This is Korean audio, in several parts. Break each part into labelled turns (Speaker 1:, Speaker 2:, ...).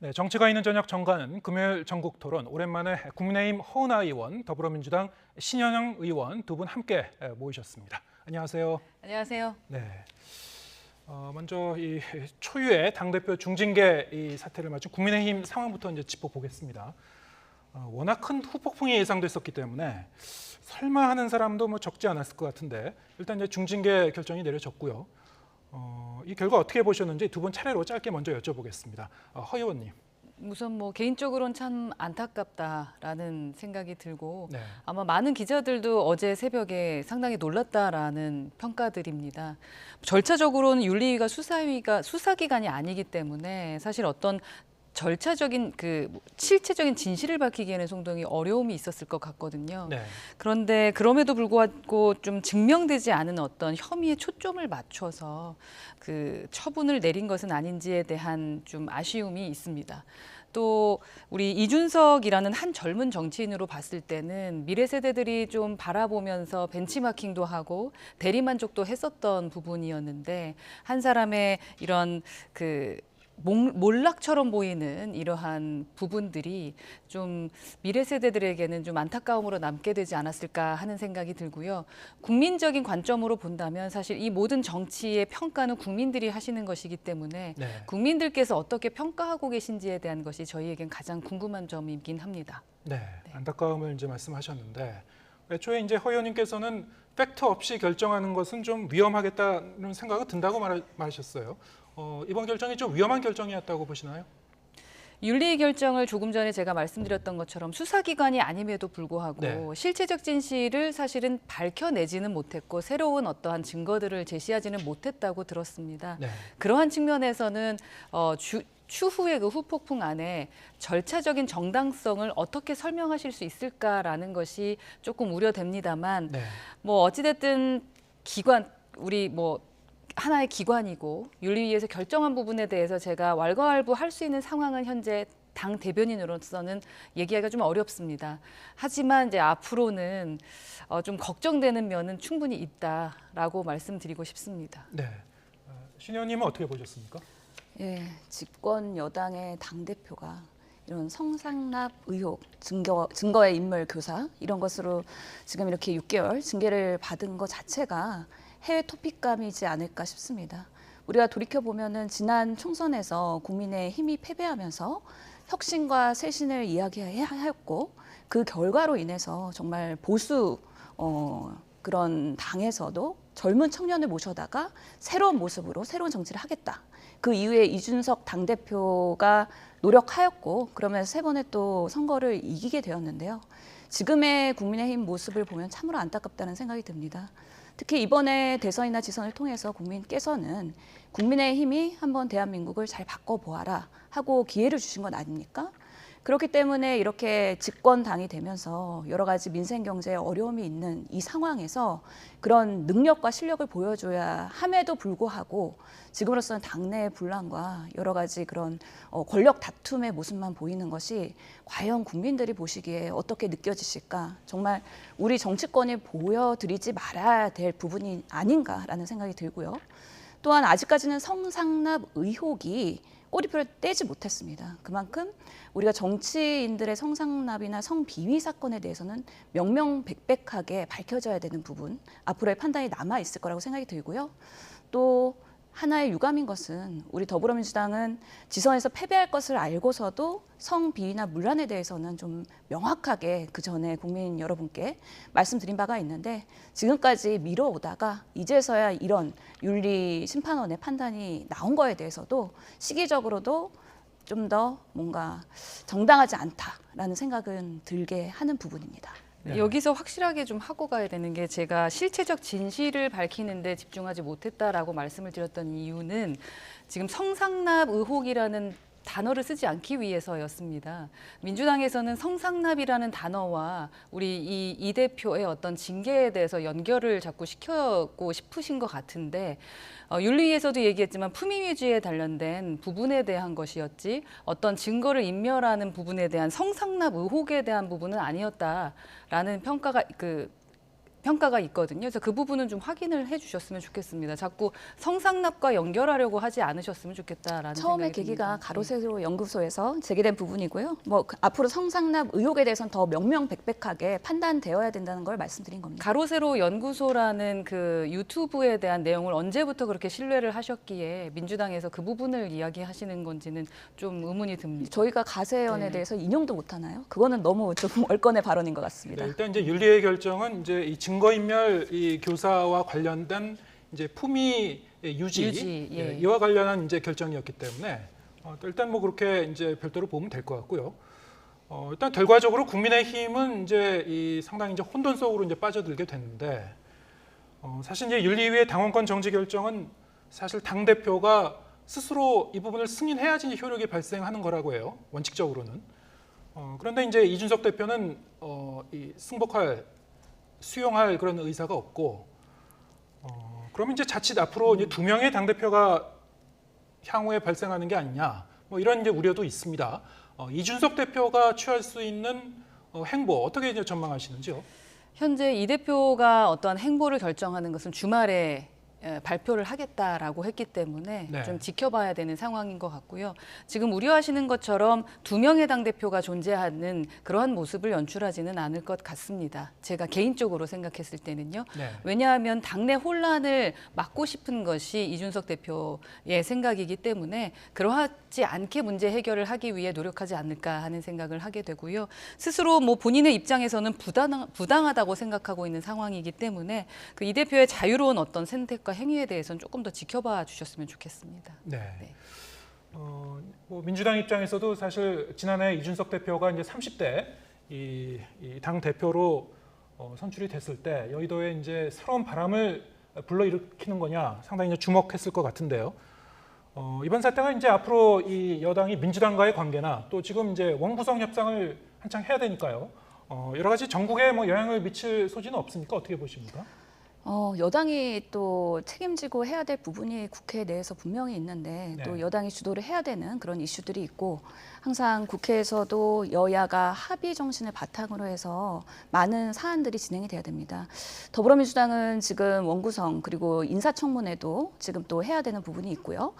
Speaker 1: 네, 정치가 있는 저녁 정가는 금요일 전국 토론. 오랜만에 국민의힘 허은하 의원, 더불어민주당 신현영 의원 두 분 함께 모이셨습니다. 안녕하세요.
Speaker 2: 안녕하세요.
Speaker 1: 네. 먼저 이 초유의 당대표 중징계 이 사태를 맞춘 국민의힘 상황부터 이제 짚어보겠습니다. 워낙 큰 후폭풍이 예상됐었기 때문에 설마 하는 사람도 뭐 적지 않았을 것 같은데 일단 이제 중징계 결정이 내려졌고요. 이 결과 어떻게 보셨는지 두 분 차례로 짧게 먼저 여쭤보겠습니다. 허 의원님.
Speaker 2: 우선 뭐 개인적으로는 참 안타깝다라는 생각이 들고
Speaker 1: 네.
Speaker 2: 아마 많은 기자들도 어제 새벽에 상당히 놀랐다라는 평가들입니다. 절차적으로는 윤리위가 수사기관이 아니기 때문에 사실 어떤 절차적인 실체적인 진실을 밝히기에는 상당히 어려움이 있었을 것 같거든요.
Speaker 1: 네.
Speaker 2: 그런데 그럼에도 불구하고 좀 증명되지 않은 어떤 혐의에 초점을 맞춰서 그 처분을 내린 것은 아닌지에 대한 좀 아쉬움이 있습니다. 또 우리 이준석이라는 한 젊은 정치인으로 봤을 때는 미래 세대들이 좀 바라보면서 벤치마킹도 하고 대리만족도 했었던 부분이었는데 한 사람의 이런 몰락처럼 보이는 이러한 부분들이 좀 미래 세대들에게는 좀 안타까움으로 남게 되지 않았을까 하는 생각이 들고요. 국민적인 관점으로 본다면 사실 이 모든 정치의 평가는 국민들이 하시는 것이기 때문에
Speaker 1: 네.
Speaker 2: 국민들께서 어떻게 평가하고 계신지에 대한 것이 저희에겐 가장 궁금한 점이긴 합니다.
Speaker 1: 네. 안타까움을 이제 말씀하셨는데 애초에 이제 허 의원님께서는 팩트 없이 결정하는 것은 좀 위험하겠다는 생각이 든다고 말하셨어요. 이번 결정이 좀 위험한 결정이었다고 보시나요?
Speaker 2: 윤리 결정을 조금 전에 제가 말씀드렸던 것처럼 수사기관이 아님에도 불구하고
Speaker 1: 네.
Speaker 2: 실체적 진실을 사실은 밝혀내지는 못했고 새로운 어떠한 증거들을 제시하지는 못했다고 들었습니다.
Speaker 1: 네.
Speaker 2: 그러한 측면에서는 추후의 그 후폭풍 안에 절차적인 정당성을 어떻게 설명하실 수 있을까라는 것이 조금 우려됩니다만
Speaker 1: 네.
Speaker 2: 뭐 어찌됐든 우리 하나의 기관이고 윤리위에서 결정한 부분에 대해서 제가 왈가왈부할 수 있는 상황은 현재 당 대변인으로서는 얘기하기가 좀 어렵습니다. 하지만 이제 앞으로는 좀 걱정되는 면은 충분히 있다라고 말씀드리고 싶습니다.
Speaker 1: 네. 신 의원님은 어떻게 보셨습니까?
Speaker 3: 예, 집권 여당의 당대표가 이런 성상납 의혹, 증거의 인멸 교사 이런 것으로 지금 이렇게 6개월 징계를 받은 것 자체가 해외 토픽감이지 않을까 싶습니다. 우리가 돌이켜보면은 지난 총선에서 국민의힘이 패배하면서 혁신과 쇄신을 이야기하였고 그 결과로 인해서 정말 보수 그런 당에서도 젊은 청년을 모셔다가 새로운 모습으로 새로운 정치를 하겠다. 그 이후에 이준석 당대표가 노력하였고 그러면서 세 번의 또 선거를 이기게 되었는데요. 지금의 국민의힘 모습을 보면 참으로 안타깝다는 생각이 듭니다. 특히 이번에 대선이나 지선을 통해서 국민께서는 국민의힘이 한번 대한민국을 잘 바꿔보아라 하고 기회를 주신 건 아닙니까? 그렇기 때문에 이렇게 집권당이 되면서 여러 가지 민생 경제에 어려움이 있는 이 상황에서 그런 능력과 실력을 보여줘야 함에도 불구하고 지금으로서는 당내의 분란과 여러 가지 그런 권력 다툼의 모습만 보이는 것이 과연 국민들이 보시기에 어떻게 느껴지실까? 정말 우리 정치권이 보여드리지 말아야 될 부분이 아닌가라는 생각이 들고요. 또한 아직까지는 성상납 의혹이 꼬리표를 떼지 못했습니다. 그만큼 우리가 정치인들의 성상납이나 성비위 사건에 대해서는 명명백백하게 밝혀져야 되는 부분, 앞으로의 판단이 남아 있을 거라고 생각이 들고요. 또 하나의 유감인 것은 우리 더불어민주당은 지선에서 패배할 것을 알고서도 성비위나 문란에 대해서는 좀 명확하게 그 전에 국민 여러분께 말씀드린 바가 있는데 지금까지 미뤄오다가 이제서야 이런 윤리심판원의 판단이 나온 거에 대해서도 시기적으로도 좀 더 뭔가 정당하지 않다라는 생각은 들게 하는 부분입니다.
Speaker 1: 네.
Speaker 2: 여기서 확실하게 좀 하고 가야 되는 게 제가 실체적 진실을 밝히는 데 집중하지 못했다라고 말씀을 드렸던 이유는 지금 성상납 의혹이라는 단어를 쓰지 않기 위해서였습니다. 민주당에서는 성상납이라는 단어와 우리 이 대표의 어떤 징계에 대해서 연결을 자꾸 시키고 싶으신 것 같은데 윤리위에서도 얘기했지만 품위유지에 관련된 부분에 대한 것이었지 어떤 증거를 인멸하는 부분에 대한 성상납 의혹에 대한 부분은 아니었다라는 평가가 평가가 있거든요. 그래서 그 부분은 좀 확인을 해주셨으면 좋겠습니다. 자꾸 성상납과 연결하려고 하지 않으셨으면 좋겠다라는
Speaker 3: 처음에
Speaker 2: 생각이
Speaker 3: 계기가
Speaker 2: 듭니다.
Speaker 3: 가로세로 연구소에서 제기된 부분이고요. 뭐 앞으로 성상납 의혹에 대해서는 더 명명백백하게 판단되어야 된다는 걸 말씀드린 겁니다.
Speaker 2: 가로세로 연구소라는 그 유튜브에 대한 내용을 언제부터 그렇게 신뢰를 하셨기에 민주당에서 그 부분을 이야기하시는 건지는 좀 의문이 듭니다.
Speaker 3: 저희가 가세연에
Speaker 2: 네.
Speaker 3: 대해서 인용도 못 하나요? 그거는 너무 좀 얼건의 발언인 것 같습니다.
Speaker 1: 네, 일단 이제 윤리의 결정은 이제 이 증거인멸 이 교사와 관련된 이제 품위 유지,
Speaker 2: 예.
Speaker 1: 이와 관련한 이제 결정이었기 때문에 일단 뭐 그렇게 이제 별도로 보면 될 것 같고요. 일단 결과적으로 국민의힘은 이제 이 상당히 이제 혼돈 속으로 이제 빠져들게 됐는데 사실 이제 윤리위의 당원권 정지 결정은 사실 당 대표가 스스로 이 부분을 승인해야지 이제 효력이 발생하는 거라고 해요. 원칙적으로는. 그런데 이제 이준석 대표는 이 수용할 그런 의사가 없고, 그러면 이제 자칫 앞으로 이제 2명의 당 대표가 향후에 발생하는 게 아니냐, 뭐 이런 이제 우려도 있습니다. 이준석 대표가 취할 수 있는 행보 어떻게 이제 전망하시는지요?
Speaker 2: 현재 이 대표가 어떠한 행보를 결정하는 것은 주말에 발표를 하겠다라고 했기 때문에
Speaker 1: 네.
Speaker 2: 좀 지켜봐야 되는 상황인 것 같고요. 지금 우려하시는 것처럼 2명의 당대표가 존재하는 그러한 모습을 연출하지는 않을 것 같습니다. 제가 개인적으로 생각했을 때는요.
Speaker 1: 네.
Speaker 2: 왜냐하면 당내 혼란을 막고 싶은 것이 이준석 대표의 생각이기 때문에 그러하지 않게 문제 해결을 하기 위해 노력하지 않을까 하는 생각을 하게 되고요. 스스로 뭐 본인의 입장에서는 부당하다고 생각하고 있는 상황이기 때문에 그 이 대표의 자유로운 어떤 선택과 행위에 대해서는 조금 더 지켜봐 주셨으면 좋겠습니다.
Speaker 1: 네.
Speaker 2: 네.
Speaker 1: 뭐 민주당 입장에서도 사실 지난해 이준석 대표가 이제 30대 이 당 대표로 선출이 됐을 때 여의도에 이제 새로운 바람을 불러일으키는 거냐 상당히 이제 주목했을 것 같은데요. 이번 사태가 이제 앞으로 이 여당이 민주당과의 관계나 또 지금 이제 원구성 협상을 한창 해야 되니까요. 여러 가지 전국에 뭐 영향을 미칠 소지는 없습니까? 어떻게 보십니까?
Speaker 3: 여당이 또 책임지고 해야 될 부분이 국회 내에서 분명히 있는데
Speaker 1: 네.
Speaker 3: 또 여당이 주도를 해야 되는 그런 이슈들이 있고 항상 국회에서도 여야가 합의 정신을 바탕으로 해서 많은 사안들이 진행이 돼야 됩니다. 더불어민주당은 지금 원구성 그리고 인사청문회도 지금 또 해야 되는 부분이 있고요.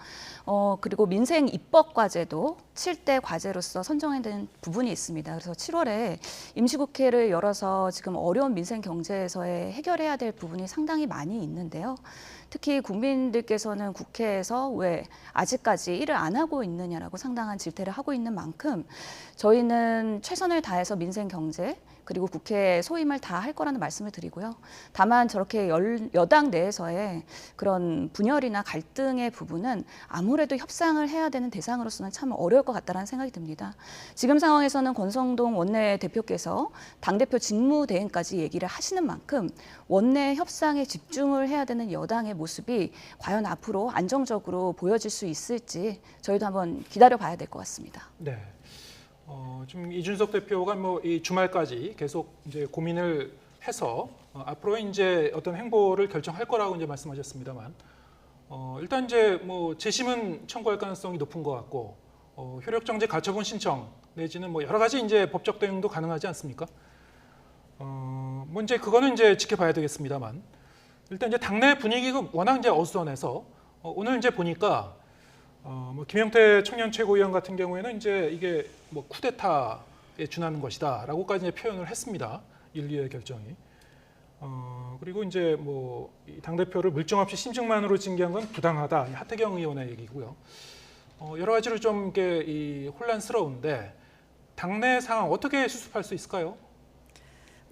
Speaker 3: 그리고 민생 입법 과제도 7대 과제로서 선정해야 되는 부분이 있습니다. 그래서 7월에 임시국회를 열어서 지금 어려운 민생 경제에서의 해결해야 될 부분이 상당히 많이 있는데요. 특히 국민들께서는 국회에서 왜 아직까지 일을 안 하고 있느냐라고 상당한 질타를 하고 있는 만큼 저희는 최선을 다해서 민생 경제 그리고 국회에 소임을 다 할 거라는 말씀을 드리고요. 다만 저렇게 여당 내에서의 그런 분열이나 갈등의 부분은 아무래도 협상을 해야 되는 대상으로서는 참 어려울 것 같다는 생각이 듭니다. 지금 상황에서는 권성동 원내대표께서 당대표 직무대행까지 얘기를 하시는 만큼 원내 협상에 집중을 해야 되는 여당의 모습이 과연 앞으로 안정적으로 보여질 수 있을지 저희도 한번 기다려봐야 될 것 같습니다.
Speaker 1: 네. 지금 이준석 대표가 뭐 이 주말까지 계속 이제 고민을 해서 앞으로 이제 어떤 행보를 결정할 거라고 이제 말씀하셨습니다만 일단 이제 뭐 재심은 청구할 가능성이 높은 것 같고 효력정지 가처분 신청 내지는 뭐 여러 가지 이제 법적 대응도 가능하지 않습니까? 뭐 이제 그거는 이제 지켜봐야 되겠습니다만 일단 이제 당내 분위기가 워낙 이제 어수선해서 오늘 이제 보니까 뭐 김영태 청년 최고위원 같은 경우에는 이제 이게 뭐 쿠데타에 준하는 것이다라고까지 이제 표현을 했습니다. 윤리의 결정이. 그리고 이제 뭐 당 대표를 물증 없이 심증만으로 징계한 건 부당하다. 하태경 의원의 얘기고요. 여러 가지로 좀 이게 이 혼란스러운데 당내 상황 어떻게 수습할 수 있을까요?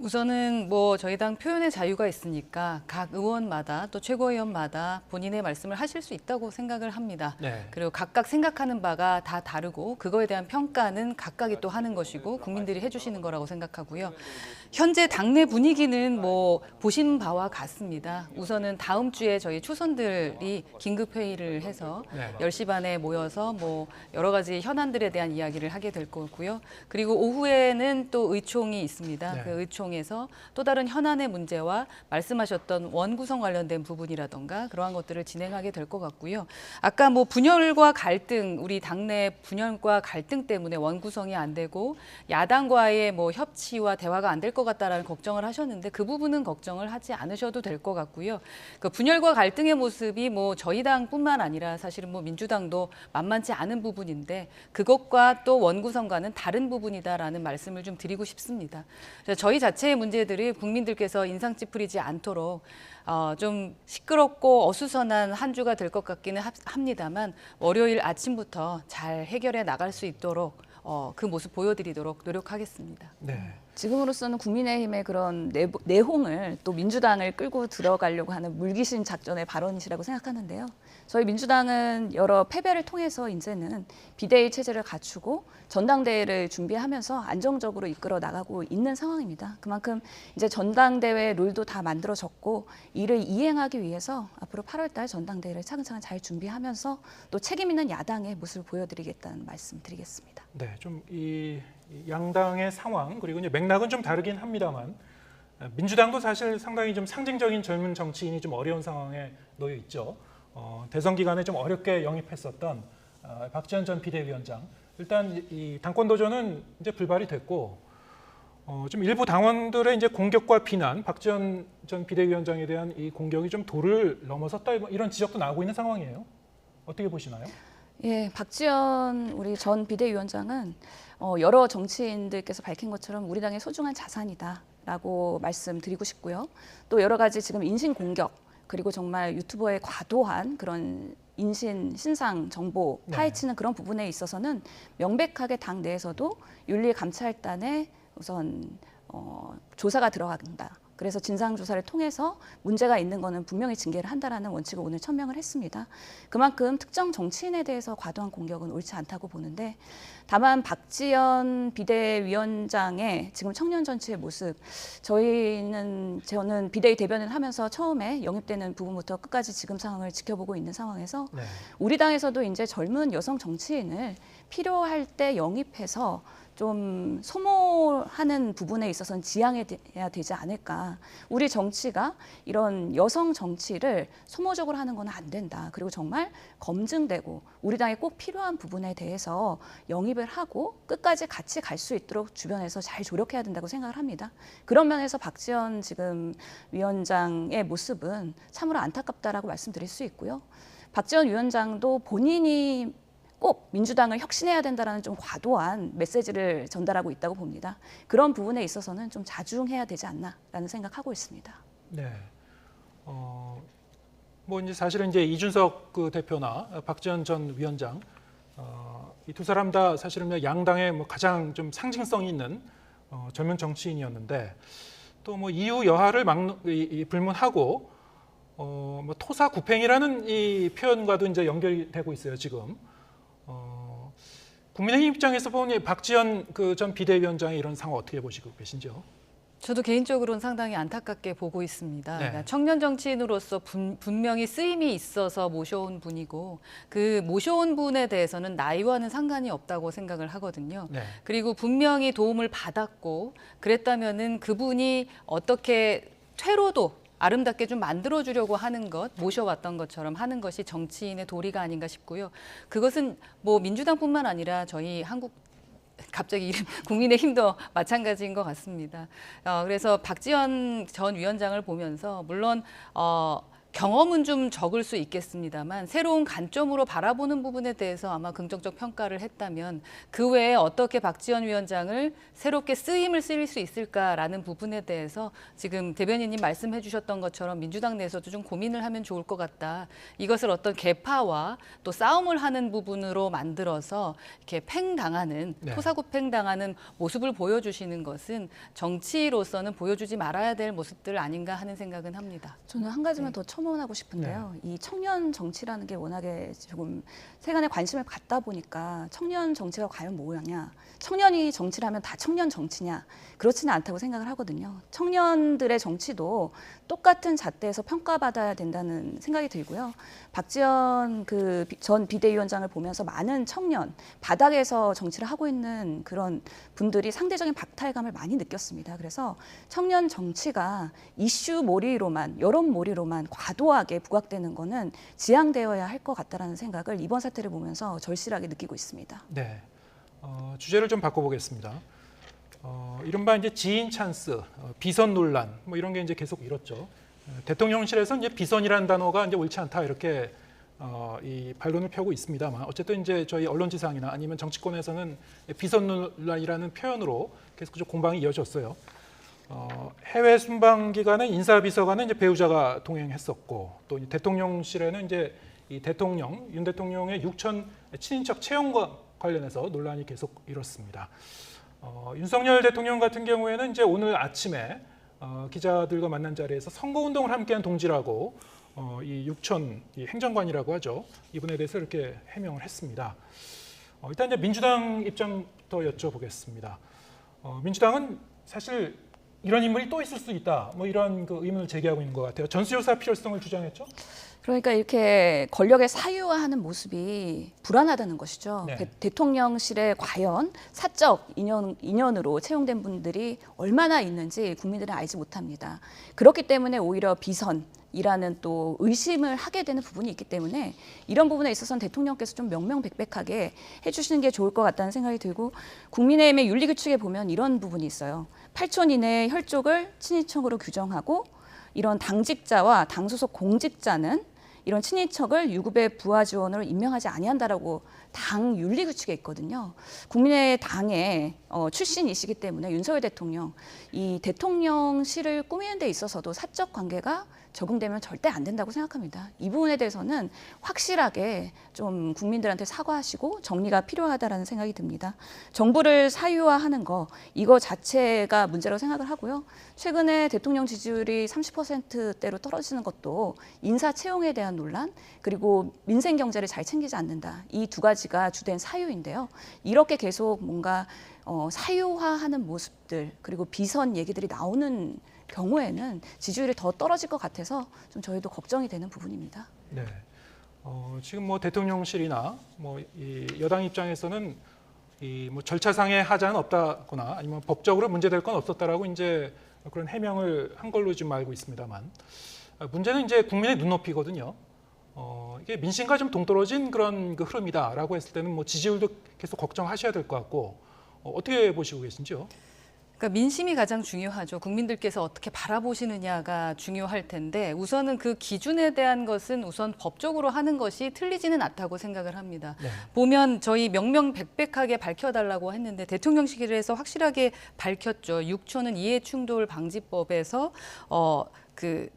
Speaker 2: 우선은 뭐 저희 당 표현의 자유가 있으니까 각 의원마다 또 최고위원마다 본인의 말씀을 하실 수 있다고 생각을 합니다.
Speaker 1: 네.
Speaker 2: 그리고 각각 생각하는 바가 다 다르고 그거에 대한 평가는 각각이 또 하는 것이고 국민들이 해주시는 거라고 생각하고요. 현재 당내 분위기는 뭐 보신 바와 같습니다. 우선은 다음 주에 저희 초선들이 긴급 회의를 해서
Speaker 1: 네.
Speaker 2: 10시 반에 모여서 뭐 여러 가지 현안들에 대한 이야기를 하게 될 거고요. 그리고 오후에는 또 의총이 있습니다.
Speaker 1: 네.
Speaker 2: 그 의총 통해서 또 다른 현안의 문제와 말씀하셨던 원 구성 관련된 부분이라던가 그러한 것들을 진행하게 될 것 같고요. 아까 뭐 분열과 갈등, 우리 당내 분열과 갈등 때문에 원 구성이 안 되고 야당과의 뭐 협치와 대화가 안 될 것 같다라는 걱정을 하셨는데 그 부분은 걱정을 하지 않으셔도 될 것 같고요. 그 분열과 갈등의 모습이 뭐 저희 당뿐만 아니라 사실은 뭐 민주당도 만만치 않은 부분인데 그것과 또 원구성과는 다른 부분이다라는 말씀을 좀 드리고 싶습니다. 그래서 저희 자체의 문제들이 국민들께서 인상 찌푸리지 않도록 좀 시끄럽고 어수선한 한 주가 될 것 같기는 합니다만 월요일 아침부터 잘 해결해 나갈 수 있도록 그 모습 보여드리도록 노력하겠습니다.
Speaker 1: 네.
Speaker 3: 지금으로서는 국민의힘의 그런 내홍을 또 민주당을 끌고 들어가려고 하는 물귀신 작전의 발언이시라고 생각하는데요. 저희 민주당은 여러 패배를 통해서 이제는 비대위 체제를 갖추고 전당대회를 준비하면서 안정적으로 이끌어 나가고 있는 상황입니다. 그만큼 이제 전당대회 룰도 다 만들어졌고 이를 이행하기 위해서 앞으로 8월 달 전당대회를 차근차근 잘 준비하면서 또 책임 있는 야당의 모습을 보여드리겠다는 말씀 드리겠습니다.
Speaker 1: 네, 좀 이 양당의 상황 그리고 이제 맥락은 좀 다르긴 합니다만 민주당도 사실 상당히 좀 상징적인 젊은 정치인이 좀 어려운 상황에 놓여 있죠. 대선 기간에 좀 어렵게 영입했었던 박지원 전 비대위원장 일단 이 당권 도전은 이제 불발이 됐고 좀 일부 당원들의 이제 공격과 비난, 박지원 전 비대위원장에 대한 이 공격이 좀 도를 넘어섰다 이런 지적도 나오고 있는 상황이에요. 어떻게 보시나요?
Speaker 3: 예, 박지원 우리 전 비대위원장은 여러 정치인들께서 밝힌 것처럼 우리 당의 소중한 자산이다라고 말씀드리고 싶고요. 또 여러 가지 지금 인신 공격 그리고 정말 유튜버의 과도한 그런 신상 정보 파헤치는 그런 부분에 있어서는 명백하게 당 내에서도 윤리감찰단에 우선 조사가 들어간다. 그래서 진상조사를 통해서 문제가 있는 거는 분명히 징계를 한다라는 원칙을 오늘 천명을 했습니다. 그만큼 특정 정치인에 대해서 과도한 공격은 옳지 않다고 보는데 다만 박지원 비대위원장의 지금 청년 정치의 모습 저는 비대위 대변을 하면서 처음에 영입되는 부분부터 끝까지 지금 상황을 지켜보고 있는 상황에서
Speaker 1: 네.
Speaker 3: 우리 당에서도 이제 젊은 여성 정치인을 필요할 때 영입해서 좀 소모하는 부분에 있어서는 지양해야 되지 않을까. 우리 정치가 이런 여성 정치를 소모적으로 하는 건 안 된다. 그리고 정말 검증되고 우리 당에 꼭 필요한 부분에 대해서 영입을 하고 끝까지 같이 갈 수 있도록 주변에서 잘 조력해야 된다고 생각을 합니다. 그런 면에서 박지원 지금 위원장의 모습은 참으로 안타깝다라고 말씀드릴 수 있고요. 박지원 위원장도 본인이 꼭 민주당을 혁신해야 된다라는 좀 과도한 메시지를 전달하고 있다고 봅니다. 그런 부분에 있어서는 좀 자중해야 되지 않나라는 생각하고 있습니다.
Speaker 1: 네. 뭐 이제 사실은 이제 이준석 그 대표나 박지원 전 위원장 이 두 사람 다 사실은 양당의 뭐 가장 좀 상징성 있는 젊은 정치인이었는데 또 뭐 이유 여하를 불문하고 뭐 토사구팽이라는 이 표현과도 이제 연결이 되고 있어요 지금. 국민의힘 입장에서 보니 박지원 그 전 비대위원장의 이런 상황 어떻게 보시고 계신지요?
Speaker 2: 저도 개인적으로는 상당히 안타깝게 보고 있습니다.
Speaker 1: 네.
Speaker 2: 그러니까 청년 정치인으로서 분명히 쓰임이 있어서 모셔온 분이고 그 모셔온 분에 대해서는 나이와는 상관이 없다고 생각을 하거든요.
Speaker 1: 네.
Speaker 2: 그리고 분명히 도움을 받았고 그랬다면은 그분이 어떻게 퇴로도 아름답게 좀 만들어주려고 하는 것, 모셔왔던 것처럼 하는 것이 정치인의 도리가 아닌가 싶고요. 그것은 뭐 민주당뿐만 아니라 저희 갑자기 이름 국민의힘도 마찬가지인 것 같습니다. 그래서 박지원 전 위원장을 보면서 물론 경험은 좀 적을 수 있겠습니다만 새로운 관점으로 바라보는 부분에 대해서 아마 긍정적 평가를 했다면 그 외에 어떻게 박지원 위원장을 새롭게 쓰임을 쓰일 수 있을까라는 부분에 대해서 지금 대변인님 말씀해 주셨던 것처럼 민주당 내에서도 좀 고민을 하면 좋을 것 같다. 이것을 어떤 개파와 또 싸움을 하는 부분으로 만들어서 이렇게 팽당하는
Speaker 1: 네.
Speaker 2: 토사구팽당하는 모습을 보여주시는 것은 정치로서는 보여주지 말아야 될 모습들 아닌가 하는 생각은 합니다.
Speaker 3: 저는 한 가지만 더 첨언하고 싶은데요. 이 청년 정치라는 게 워낙에 조금 세간에 관심을 갖다 보니까 청년 정치가 과연 뭐냐, 청년이 정치를 하면 다 청년 정치냐, 그렇지는 않다고 생각을 하거든요. 청년들의 정치도 똑같은 잣대에서 평가받아야 된다는 생각이 들고요. 박지원 그 전 비대위원장을 보면서 많은 청년, 바닥에서 정치를 하고 있는 그런 분들이 상대적인 박탈감을 많이 느꼈습니다. 그래서 청년 정치가 이슈 몰이로만, 여론 몰이로만 과도하게 부각되는 거는 지양되어야 할 것 같다라는 생각을 이번 사태를 보면서 절실하게 느끼고 있습니다.
Speaker 1: 네. 주제를 좀 바꿔보겠습니다. 이른바 이제 지인 찬스, 비선 논란 뭐 이런 게 이제 계속 일었죠. 대통령실에서 이제 비선이라는 단어가 이제 옳지 않다 이렇게 이 반론을 펴고 있습니다만 어쨌든 이제 저희 언론지상이나 아니면 정치권에서는 비선 논란이라는 표현으로 계속 공방이 이어졌어요. 해외 순방 기간에 인사비서관은 이제 배우자가 동행했었고 또 대통령실에는 이제 이 대통령 윤 대통령의 6천 친인척 채용과 관련해서 논란이 계속 일었습니다. 윤석열 대통령 같은 경우에는 이제 오늘 아침에 기자들과 만난 자리에서 선거운동을 함께한 동지라고 이 육천 이 행정관이라고 하죠. 이분에 대해서 이렇게 해명을 했습니다. 일단 이제 민주당 입장부터 여쭤보겠습니다. 민주당은 사실 이런 인물이 또 있을 수 있다. 뭐 이런 그 의문을 제기하고 있는 것 같아요. 전수조사 필요성을 주장했죠.
Speaker 3: 그러니까 이렇게 권력의 사유화하는 모습이 불안하다는 것이죠.
Speaker 1: 네.
Speaker 3: 대통령실에 과연 사적 인연으로 채용된 분들이 얼마나 있는지 국민들은 알지 못합니다. 그렇기 때문에 오히려 비선이라는 또 의심을 하게 되는 부분이 있기 때문에 이런 부분에 있어서는 대통령께서 좀 명명백백하게 해주시는 게 좋을 것 같다는 생각이 들고 국민의힘의 윤리규칙에 보면 이런 부분이 있어요. 8촌 이내의 혈족을 친인척으로 규정하고 이런 당직자와 당소속 공직자는 이런 친인척을 유급의 부하 지원으로 임명하지 아니한다라고 당 윤리 규칙에 있거든요. 국민의당의 출신이시기 때문에 윤석열 대통령 이 대통령실을 꾸미는 데 있어서도 사적 관계가 적용되면 절대 안 된다고 생각합니다. 이 부분에 대해서는 확실하게 좀 국민들한테 사과하시고 정리가 필요하다라는 생각이 듭니다. 정부를 사유화하는 거 이거 자체가 문제라고 생각을 하고요. 최근에 대통령 지지율이 30%대로 떨어지는 것도 인사 채용에 대한 논란 그리고 민생 경제를 잘 챙기지 않는다. 이 두 가지가 주된 사유인데요. 이렇게 계속 뭔가 사유화하는 모습들 그리고 비선 얘기들이 나오는 경우에는 지지율이 더 떨어질 것 같아서 좀 저희도 걱정이 되는 부분입니다.
Speaker 1: 네. 지금 뭐 대통령실이나 뭐 이 여당 입장에서는 이 뭐 절차상의 하자는 없다거나 아니면 법적으로 문제될 건 없었다라고 이제 그런 해명을 한 걸로 지금 알고 있습니다만 문제는 이제 국민의 눈높이거든요. 이게 민심과 좀 동떨어진 그런 그 흐름이다라고 했을 때는 뭐 지지율도 계속 걱정하셔야 될 것 같고 어떻게 보시고 계신지요?
Speaker 2: 그러니까 민심이 가장 중요하죠. 국민들께서 어떻게 바라보시느냐가 중요할 텐데 우선은 그 기준에 대한 것은 우선 법적으로 하는 것이 틀리지는 않다고 생각을 합니다.
Speaker 1: 네.
Speaker 2: 보면 저희 명명백백하게 밝혀달라고 했는데 대통령실에서 확실하게 밝혔죠. 6초는 이해충돌 방지법에서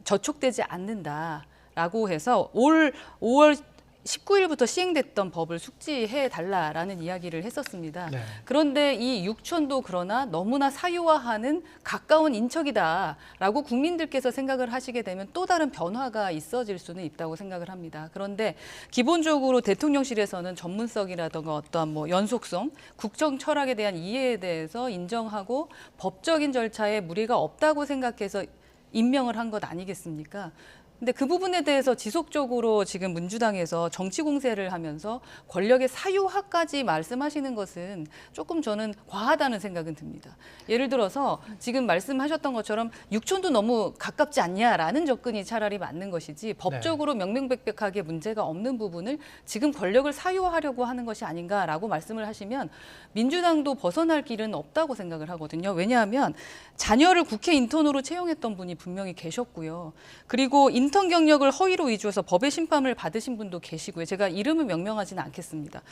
Speaker 2: 저촉되지 않는다라고 해서 올 5월 19일부터 시행됐던 법을 숙지해달라라는 이야기를 했었습니다.
Speaker 1: 네.
Speaker 2: 그런데 이 육촌도 그러나 너무나 사유화하는 가까운 인척이다라고 국민들께서 생각을 하시게 되면 또 다른 변화가 있어질 수는 있다고 생각을 합니다. 그런데 기본적으로 대통령실에서는 전문성이라든가 어떠한 뭐 연속성, 국정 철학에 대한 이해에 대해서 인정하고 법적인 절차에 무리가 없다고 생각해서 임명을 한 것 아니겠습니까? 근데 그 부분에 대해서 지속적으로 지금 민주당에서 정치 공세를 하면서 권력의 사유화까지 말씀하시는 것은 조금 저는 과하다는 생각은 듭니다. 예를 들어서 지금 말씀하셨던 것처럼 육촌도 너무 가깝지 않냐라는 접근이 차라리 맞는 것이지 법적으로 명명백백하게 문제가 없는 부분을 지금 권력을 사유화하려고 하는 것이 아닌가라고 말씀을 하시면 민주당도 벗어날 길은 없다고 생각을 하거든요. 왜냐하면 자녀를 국회 인턴으로 채용했던 분이 분명히 계셨고요. 그리고 인턴 경력을 허위로 위조해서 법의 심판을 받으신 분도 계시고요. 제가 이름은 명명하지는 않겠습니다.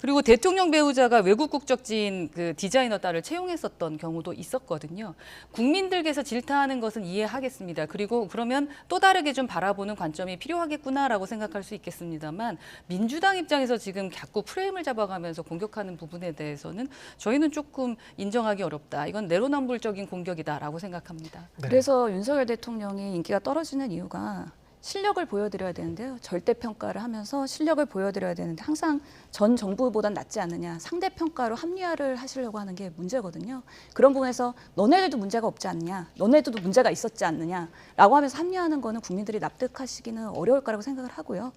Speaker 2: 그리고 대통령 배우자가 외국 국적지인 그 디자이너 딸을 채용했었던 경우도 있었거든요. 국민들께서 질타하는 것은 이해하겠습니다. 그리고 그러면 또 다르게 좀 바라보는 관점이 필요하겠구나라고 생각할 수 있겠습니다만 민주당 입장에서 지금 자꾸 프레임을 잡아가면서 공격하는 부분에 대해서는 저희는 조금 인정하기 어렵다. 이건 내로남불적인 공격이다라고 생각합니다.
Speaker 1: 네.
Speaker 3: 그래서 윤석열 대통령이 인기가 떨어지는 이유가 실력을 보여드려야 되는데요. 절대평가를 하면서 실력을 보여드려야 되는데 항상 전 정부보단 낫지 않느냐, 상대평가로 합리화를 하시려고 하는 게 문제거든요. 그런 부분에서 너네들도 문제가 없지 않느냐, 너네들도 문제가 있었지 않느냐라고 하면서 합리화하는 거는 국민들이 납득하시기는 어려울 거라고 생각을 하고요.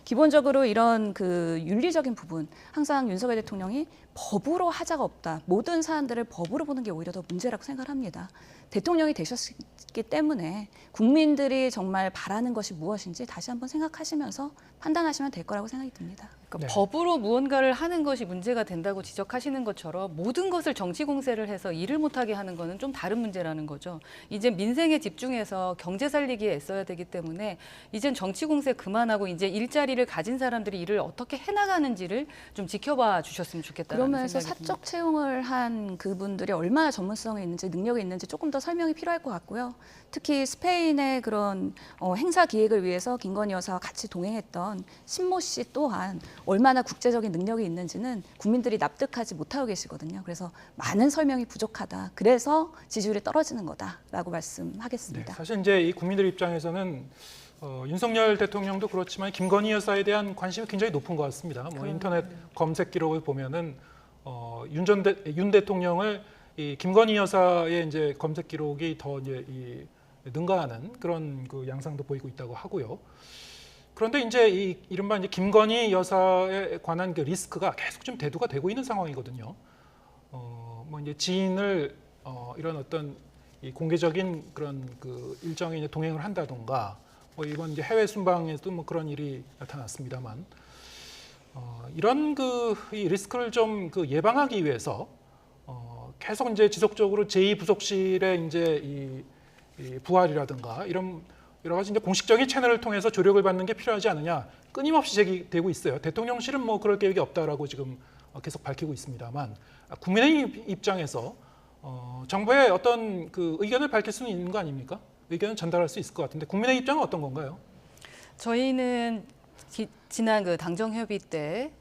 Speaker 3: 기본적으로 이런 그 윤리적인 부분, 항상 윤석열 대통령이 법으로 하자가 없다. 모든 사안들을 법으로 보는 게 오히려 더 문제라고 생각을 합니다. 대통령이 되셨기 때문에 국민들이 정말 바라는 것이 무엇인지 다시 한번 생각하시면서 판단하시면 될 거라고 생각이 듭니다.
Speaker 2: 그러니까
Speaker 1: 네.
Speaker 2: 법으로 무언가를 하는 것이 문제가 된다고 지적하시는 것처럼 모든 것을 정치 공세를 해서 일을 못하게 하는 것은 좀 다른 문제라는 거죠. 이제 민생에 집중해서 경제 살리기에 애써야 되기 때문에 이젠 정치 공세 그만하고 이제 일자리를 가진 사람들이 일을 어떻게 해나가는지를 좀 지켜봐 주셨으면 좋겠다는
Speaker 3: 그러면서
Speaker 2: 생각이
Speaker 3: 사적 채용을 한 그분들이 얼마나 전문성이 있는지 능력이 있는지 조금 더 설명이 필요할 것 같고요. 특히 스페인의 그런 행사 기획을 위해서 김건희 여사와 같이 동행했던 신모 씨 또한 얼마나 국제적인 능력이 있는지는 국민들이 납득하지 못하고 계시거든요. 그래서 많은 설명이 부족하다. 그래서 지지율이 떨어지는 거다라고 말씀하겠습니다.
Speaker 1: 네, 사실 이제 이 국민들 입장에서는 윤석열 대통령도 그렇지만 김건희 여사에 대한 관심이 굉장히 높은 것 같습니다. 뭐 인터넷 검색 기록을 보면은 윤 대통령을 이 김건희 여사의 이제 검색 기록이 더 이제 능가하는 그런 그 양상도 보이고 있다고 하고요. 그런데 이제 이 이른바 이제 김건희 여사에 관한 그 리스크가 계속 좀 대두가 되고 있는 상황이거든요. 뭐 이제 지인을 이런 어떤 이 공개적인 그런 그 일정에 이제 동행을 한다던가, 뭐 이번 이제 해외 순방에도 뭐 그런 일이 나타났습니다만, 이런 이 리스크를 좀 그 예방하기 위해서 계속 이제 지속적으로 제2부속실의 이제 이 부활이라든가 이런 여러 가지 이제 공식적인 채널을 통해서 조력을 받는 게 필요하지 않느냐 끊임없이 제기되고 있어요. 대통령실은 뭐 그럴 계획이 없다라고 지금 계속 밝히고 있습니다만, 국민의힘 입장에서 정부의 어떤 그 의견을 밝힐 수는 있는 거 아닙니까? 의견을 전달할 수 있을 것 같은데 국민의 입장은 어떤 건가요?
Speaker 2: 저희는 지난 그 당정협의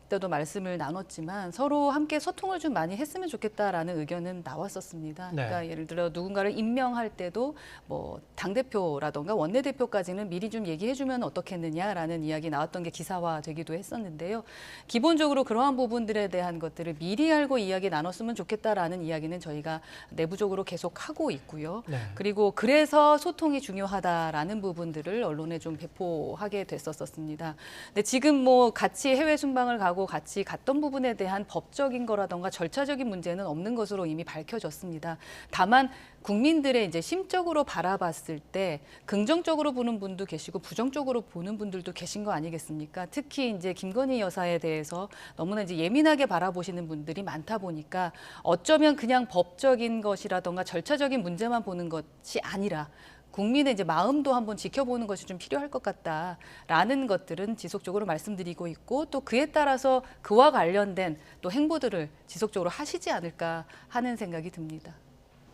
Speaker 2: 때도 말씀을 나눴지만 서로 함께 소통을 좀 많이 했으면 좋겠다라는 의견은 나왔었습니다.
Speaker 1: 네.
Speaker 2: 그러니까 예를 들어 누군가를 임명할 때도 뭐 당대표라던가 원내대표까지는 미리 좀 얘기해주면 어떻겠느냐라는 이야기 나왔던 게 기사화되기도 했었는데요. 기본적으로 그러한 부분들에 대한 것들을 미리 알고 이야기 나눴으면 좋겠다라는 이야기는 저희가 내부적으로 계속 하고 있고요.
Speaker 1: 네.
Speaker 2: 그리고 그래서 소통이 중요하다라는 부분들을 언론에 좀 배포하게 됐었습니다. 근데 지금 뭐 같이 해외 순방을 가고 같이 갔던 부분에 대한 법적인 거라던가 절차적인 문제는 없는 것으로 이미 밝혀졌습니다. 다만 국민들의 이제 심적으로 바라봤을 때 긍정적으로 보는 분도 계시고 부정적으로 보는 분들도 계신 거 아니겠습니까? 특히 이제 김건희 여사에 대해서 너무나 이제 예민하게 바라보시는 분들이 많다 보니까 어쩌면 그냥 법적인 것이라던가 절차적인 문제만 보는 것이 아니라 국민의 이제 마음도 한번 지켜보는 것이 좀 필요할 것 같다라는 것들은 지속적으로 말씀드리고 있고, 또 그에 따라서 그와 관련된 또 행보들을 지속적으로 하시지 않을까 하는 생각이 듭니다.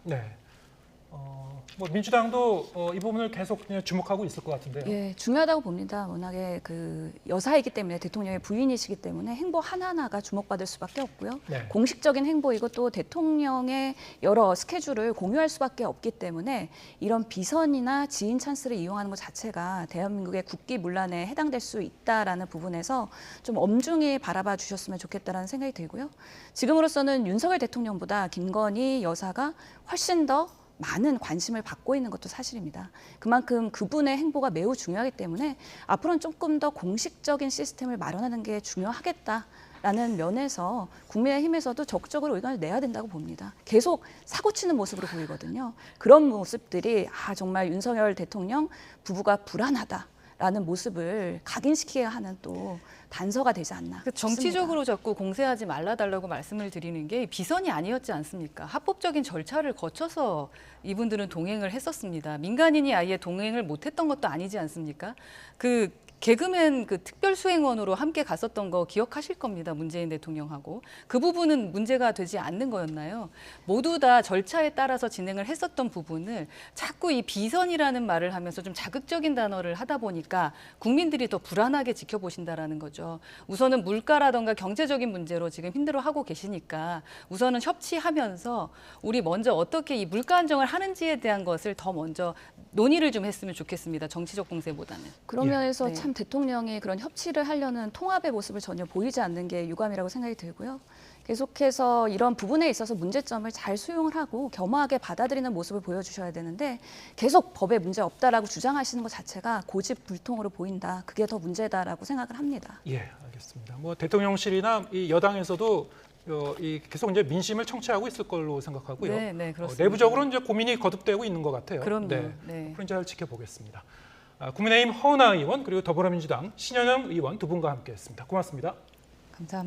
Speaker 1: 네. 뭐 민주당도 이 부분을 계속 그냥 주목하고 있을 것 같은데요.
Speaker 3: 예, 중요하다고 봅니다. 워낙에 그 여사이기 때문에 대통령의 부인이시기 때문에 행보 하나하나가 주목받을 수밖에 없고요.
Speaker 1: 네.
Speaker 3: 공식적인 행보이고 또 대통령의 여러 스케줄을 공유할 수밖에 없기 때문에 이런 비선이나 지인 찬스를 이용하는 것 자체가 대한민국의 국기문란에 해당될 수 있다라는 부분에서 좀 엄중히 바라봐 주셨으면 좋겠다라는 생각이 들고요. 지금으로서는 윤석열 대통령보다 김건희 여사가 훨씬 더 많은 관심을 받고 있는 것도 사실입니다. 그만큼 그분의 행보가 매우 중요하기 때문에 앞으로는 조금 더 공식적인 시스템을 마련하는 게 중요하겠다라는 면에서 국민의힘에서도 적극적으로 의견을 내야 된다고 봅니다. 계속 사고치는 모습으로 보이거든요. 그런 모습들이 정말 윤석열 대통령 부부가 불안하다라는 모습을 각인시켜야 하는 또 단서가 되지 않나 싶습니다.
Speaker 2: 정치적으로 자꾸 공세하지 말라달라고 말씀을 드리는 게 비선이 아니었지 않습니까? 합법적인 절차를 거쳐서 이분들은 동행을 했었습니다. 민간인이 아예 동행을 못했던 것도 아니지 않습니까? 개그맨 그 특별수행원으로 함께 갔었던 거 기억하실 겁니다. 문재인 대통령하고. 그 부분은 문제가 되지 않는 거였나요? 모두 다 절차에 따라서 진행을 했었던 부분을 자꾸 이 비선이라는 말을 하면서 좀 자극적인 단어를 하다 보니까 국민들이 더 불안하게 지켜보신다라는 거죠. 우선은 물가라던가 경제적인 문제로 지금 힘들어하고 계시니까 우선은 협치하면서 우리 먼저 어떻게 이 물가 안정을 하는지에 대한 것을 더 먼저 논의를 좀 했으면 좋겠습니다. 정치적 공세보다는.
Speaker 3: 그런
Speaker 1: 예.
Speaker 3: 면에서
Speaker 2: 네.
Speaker 3: 참 대통령이 그런 협치를 하려는 통합의 모습을 전혀 보이지 않는 게 유감이라고 생각이 들고요. 계속해서 이런 부분에 있어서 문제점을 잘 수용을 하고 겸허하게 받아들이는 모습을 보여주셔야 되는데 계속 법에 문제 없다라고 주장하시는 것 자체가 고집불통으로 보인다. 그게 더 문제다라고 생각을 합니다.
Speaker 1: 예, 알겠습니다. 뭐 대통령실이나 이 여당에서도 이 계속 이제 민심을 청취하고 있을 걸로 생각하고요.
Speaker 2: 네, 그렇습니다.
Speaker 1: 내부적으로 이제 고민이 거듭되고 있는 것 같아요.
Speaker 2: 그럼요.
Speaker 1: 네.
Speaker 2: 네.
Speaker 1: 앞으로 잘 지켜보겠습니다. 국민의힘 허은하 의원 그리고 더불어민주당 신현영 의원 두 분과 함께했습니다. 고맙습니다.
Speaker 2: 감사합니다.